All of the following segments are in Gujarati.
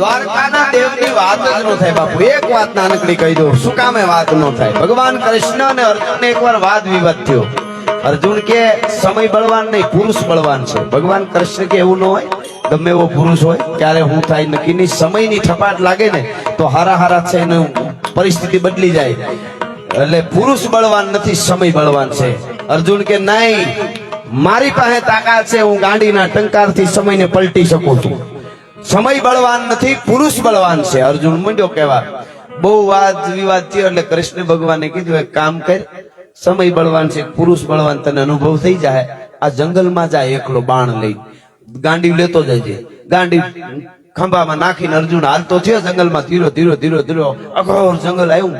દ્વારકાના દેવની વાત જ ન થાય બાપુ. એક વાત નાનકડી કહી દઉં, શું કામે વાત ન થાય. ભગવાન કૃષ્ણ અને અર્જુન એકવાર વાદ વિવાદ થયો. અર્જુન કે સમય બળવાન નહીં, પુરુષ બળવાન છે. ભગવાન કૃષ્ણ કે એવું ન હોય, ગમે એવો પુરુષ હોય ક્યારે હું થાય નક્કી નહીં. સમયની થપાટ લાગે ને તો હારા હારા છે એનું પરિસ્થિતિ બદલી જાય. એટલે પુરુષ બળવાન નથી, સમય બળવાન છે. અર્જુન કે નહીં, મારી પાસે તાકાત છે, હું ગાંડીના ટંકારથી સમયને પલટી શકું છું. સમય બળવાન નથી, પુરુષ બળવાન છે. અર્જુન મંડ્યો કહેવા. બહુ વાદ વિવાદ થયો એટલે કૃષ્ણ ભગવાને કીધું એક કામ કર, સમય બળવાન છે, પુરુષ બળવાન તને અનુભવ થઈ જાય. આ જંગલમાં જાય એકલો બાણ લઈ, ગાંડી લેતો જજે. ગાંડી ખંભામાં નાખીને અર્જુન હાલતો થયો જંગલમાં. ધીરો ધીરો ધીરો ધીરો અઘોર જંગલ આવ્યું.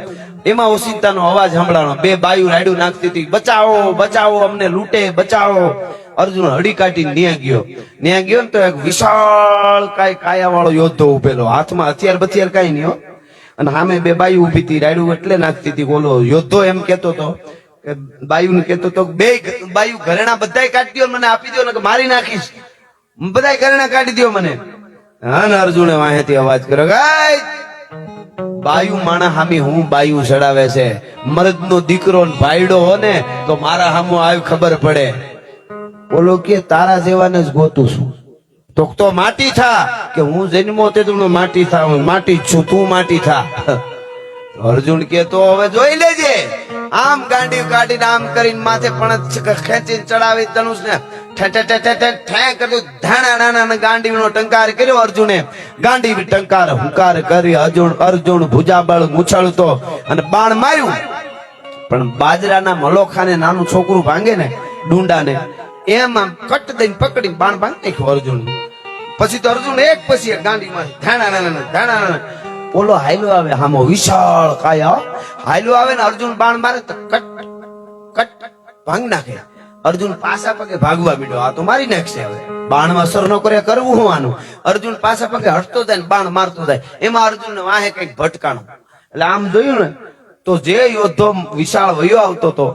એમાં ઓશિંતાનો અવાજ સંભળાણો. બે બાયુ રાયડું નાખતી હતી, બચાવો બચાવો, અમને લૂંટે, બચાવો. અર્જુન હડી કાઢી ન્યા ગયો ને તો એક વિશાળ કાયા વાળો યોદ્ધો ઉભેલો, હાથમાં હથિયાર બથિયાર કઈ નહીં હો. અને સામે બે બાયુ ઉભી હતી, રાયડું એટલે નાખતી હતી. બોલો યોદ્ધો એમ કેતો હતો, બાયુ ને કેતો તો બે બાયુ ઘરેણા બધા કાઢી દો, મને આપી દો ને મારી નાખીશ. બધા ઘરેણા કાઢી દો મને. હા ને અર્જુને વાહેથી અવાજ કર્યો, ગાય બાયુ માણા હામી હું બાયુ ચડાવે છે. મર્દ નો દીકરો ભાઈડો હો ને તો મારા હામો આવી ખબર પડે. બોલો કે તારા જેવાને જ ગોતું છું. તો માટી થા, કે હું જન્મો તે તું માટી થા, હું માટી જ છું, તું માટી થા. અર્જુન કે તો હવે જોઈ લેજે. આમ ગાંડી કાઢીને આમ કરીને માથે પણ ખેંચીને ચડાવી ધનુષ ને ગાંડીનો ટંકાર કર્યો. અર્જુને ગાંડી ટંકાર હુંકાર કરી અર્જુન ભુજાબળ મૂછળતો અને બાણ માર્યું. પણ બાજરાના મલોખાને નાનું છોકરું ભાંગે ને ડુંડાને, એમાં કટ દઈને પકડીને બાણ ભાંગી નાખ્યો અર્જુન. પછી તો અર્જુન એક પછી એક ગાંડીમાં ધાણા ઓલો હાયલો આવે, હામો વિશાળ કાયા હાયલો આવે ને અર્જુન બાણ મારે તો કટ કટ ભાંગ નાખે. અર્જુન પાછા પગે ભાગવા મીડો, આ તો મારી નાખશે. હવે બાણમાં અસર ન કરે, કરવું હું આનું. અર્જુન પાછા પગે હટતો જાય ને બાણ મારતો જાય. એમાં અર્જુન ને વાહે કઈક ભટકાણું. એટલે આમ જોયું ને તો જે યોદ્ધો વિશાળ વયો આવતો હતો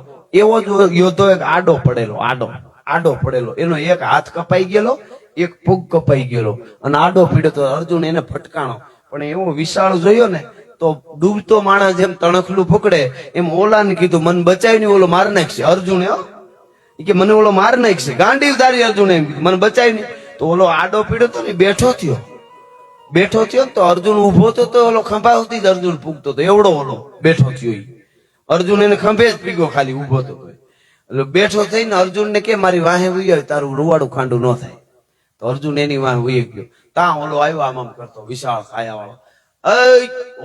એવો જ યોદ્ધો એક આડો પડેલો. એનો એક હાથ કપાઈ ગયેલો, એક પગ કપાઈ ગયેલો અને આડો પીડ્યો તો. અર્જુન એને ફટકાણો. પણ એવો વિશાળ જોયો ને તો ડૂબતો માણસ જેમ તણખલું પકડે એમ ઓલાને કીધું મને બચાવી ને ઓલો માર નાખશે. અર્જુન કે મને ઓલો માર નાખશે. ગાંડી ઉતારી અર્જુન એમ મને બચાવી ને. તો ઓલો આડો પીડ્યો તો ને બેઠો થયો ને તો અર્જુન ઉભો થયો તો ઓલો ખંભા સુધી જ અર્જુન પૂગતો હતો. એવડો ઓલો બેઠો થયો. અર્જુન એને ખંભે જ પીગો, ખાલી ઉભો હતો. એટલે બેઠો થઈને અર્જુન ને કે મારી વાહે ઉઈ તારું રૂવાડું ખાંડું ન થાય. તો અર્જુન એની વાહે ઉઈ ગયો. ત્યાં ઓલો આવ્યો આમ કરતો વિશાળ કાયા વાળો.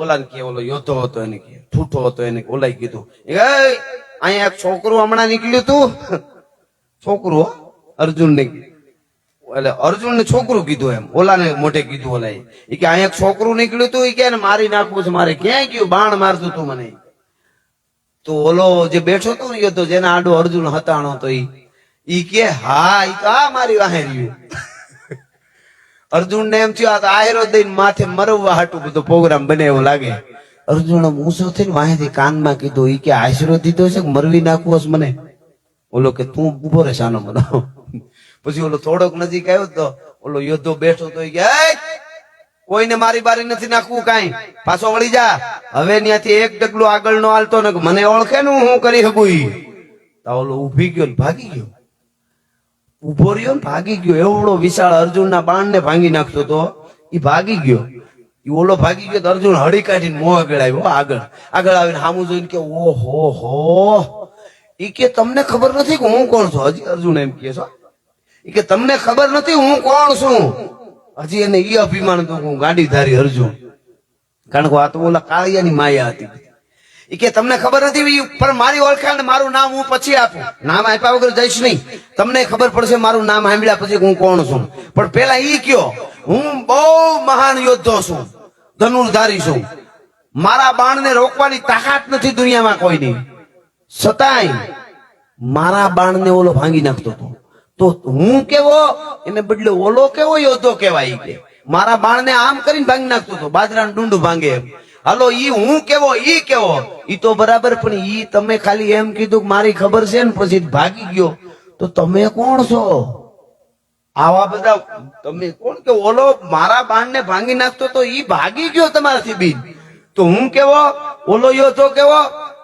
ઓલાને કે ઓલો યોદ્ધો હતો એને કે ઠૂઠો હતો એને ઓલાઈ કીધું, અહીંયા એક છોકરું હમણાં નીકળ્યું તું. છોકરું અર્જુન ને, એટલે અર્જુન ને છોકરું કીધું એમ, ઓલાને મોઢે કીધું. ઓલા કે અહીંયા એક છોકરું નીકળ્યું તું, કે મારી નાખવું છે મારે. ક્યાંય ગયું બાણ મારતું તું મને. તો ઓલો જે બેઠો હતો ને યોદ્ધો જેના આડો અર્જુન હતાણો તો ઈ કે હા ઈ તો આ મારી વાહે રહ્યું. અર્જુન ને એમ થયું આ તો આયરો દઈને માથે મરવવા હાટું બધો પ્રોગ્રામ બને એવું લાગે. અર્જુન મૂસો થઈને વાહેથી કાનમાં કીધું, ઈ કે આશરો દીધો છે મરવી નાખવો છે મને. ઓલો કે તું ઉભો રે સાનો મને. પછી ઓલો થોડોક નજીક આવ્યો તો ઓલો યોદ્ધો બેઠો તો કે કોઈને મારી બારી નથી નાખવું, કાંઈ પાછો વળી જા. હવે ત્યાંથી એક ડગલું આગળ નો હાલતો ને મને ઓળખે ને હું કરી શકું. ઓલો ઉભી ગયો ને ભાગી ગયો, ઉભો રહ્યો ને ભાગી ગયો. એવડો વિશાળ અર્જુન ના બાણ ને ભાંગી નાખતો તો ઈ ભાગી ગયો. ઓલો ભાગી ગયો તો અર્જુન હળી કાઢીને મોં આગળ આવ્યો. આગળ આવીને સામું જોઈને કે ઓહો હો, ઈ કે તમને ખબર નથી કે હું કોણ છું. હજી અર્જુન એમ કે છો ઈ કે તમને ખબર નથી હું કોણ છું. હજી એને ઈ અભિમાન હતું હું ગાંડીધારી અર્જુન. કારણ કે આ તો ઓલા કાળિયાની માયા હતી. ઈ કે તમને ખબર નથી પણ મારી ઓળખાણ મારું નામ હું પછી આપું. નામ આપ્યા વગર જઈશ નહીં. તમને ખબર પડશે મારું નામ સાંભળ્યા પછી હું કોણ છું. પણ પેલા ઈ કયો હું બહુ મહાન યોદ્ધો છું, ધનુર્ધારી છું. મારા બાણને રોકવાની તાકાત નથી દુનિયામાં કોઈની. છતાંય મારા બાણને ઓલો ભાંગી નાખતો હતો. તો હું કેવો એને બદલે ઓલો કેવો યોદ્ધો કહેવાય. કે મારા બાણને આમ કરીને ભાંગી નાખતો હતો, બાજરાનું ડુંડું ભાંગે એમ. હાલો ઈ હું કેવો ઈ કેવો ઈ તો બરાબર, પણ ઈ તમે ખાલી એમ કીધું કે મારી ખબર છે ને પછી ભાગી ગયો તો તમે કોણ છો? આવા બધા તમે કોણ કે ઓલો મારા બાણને ભાંગી નાખતો તો ઈ ભાગી ગયો તમારાથી બીન, તો હું કેવો, ઓલો યોદ્ધો કેવો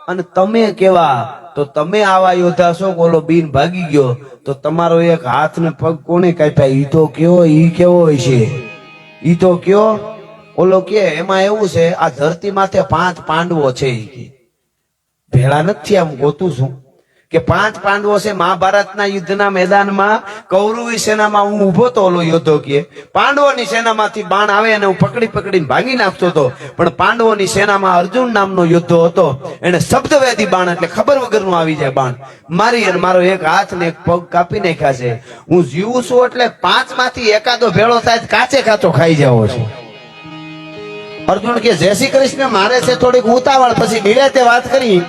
અને તમે કેવા? તો તમે આવા યોદ્ધા છો, ઓલો બીન ભાગી ગયો તો તમારો એક હાથ ને પગ કોને કાપ્યા? ઈ તો કેવો, ઈ કેવો હોય છે? ઈ તો કયો? ઓલો કે એમાં એવું છે, આ ધરતી માથે 5 પાંડવો છે. ઈ કે ભેળા નથી, આમ ગોતું છું કે 5 પાંડવો છે. મહાભારતના યુદ્ધના મેદાનમાં કૌરવી સેનામાં હું ઉભો તો, ઓલો યોદ્ધો કે પાંડવોની સેનામાંથી બાણ આવે અને હું પકડી પકડીને ભાગી નાખતો હતો, પણ પાંડવોની સેનામાં અર્જુન નામનો યોદ્ધો હતો, એને શબ્દવેદી બાણ એટલે ખબર વગરનું આવી જાય બાણ મારી અને મારો એક હાથ ને એક પગ કાપી નાખ્યા છે. હું જીવું છું એટલે 5 માંથી એકાદો ભેળો થાય કાચે કાચો ખાઈ જાવો છે. અર્જુન કે જય શ્રી કૃષ્ણ, મારે છે થોડીક ઉતાવળ, પછી નિરાતે વાત કરી,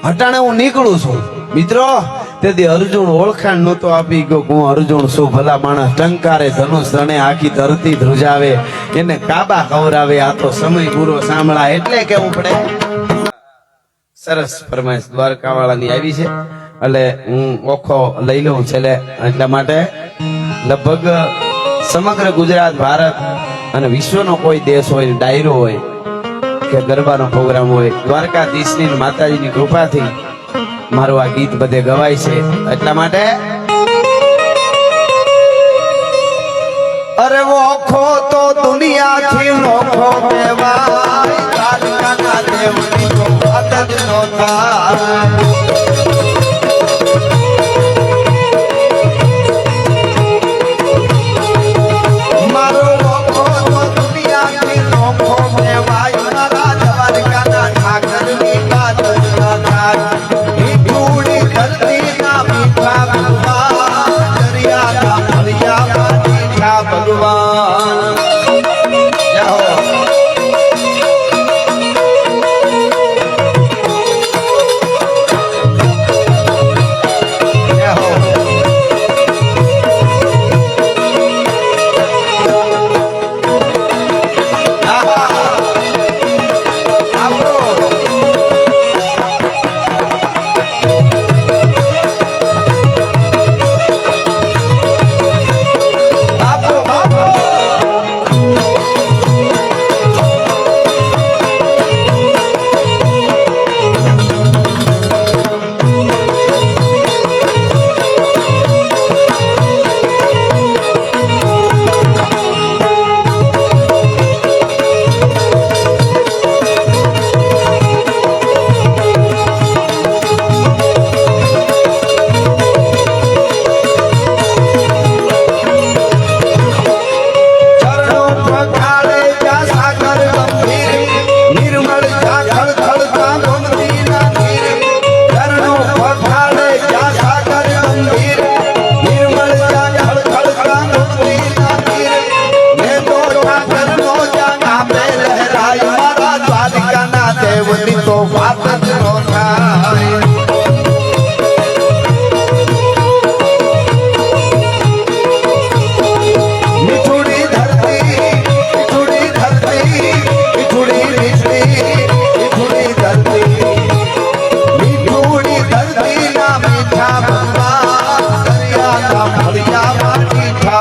હટાણે હું નીકળું છું. મિત્રો તેથી અર્જુન ઓળખાણ નહોતો આપી ગયો, હું અર્જુન છું ભલા માણસ, ટંકારે ધનુષ રણે આખી ધરતી ધ્રુજાવે, એને કાબા ખવરાવે, આ તો સમય પૂરો સાંભળા, એટલે કેવું પડે. સરસ ફરમાઈશ દ્વારકા વાળાની આવી છે, એટલે હું ઓખો લઈ લઉં છેલ્લે, એટલા માટે લગભગ સમગ્ર ગુજરાત, ભારત અને વિશ્વનો કોઈ દેશ હોય, ડાયરો હોય કે ગરબાનો પ્રોગ્રામ હોય, દ્વારકાધીશની માતાજીની કૃપાથી મારું આ ગીત બધે ગવાય છે. એટલા માટે અરે ઓખો તો દુનિયાથી નોખો કહેવાય, દ્વારકાના દેવની તો વાત જ નો થાય.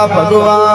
ભગવાન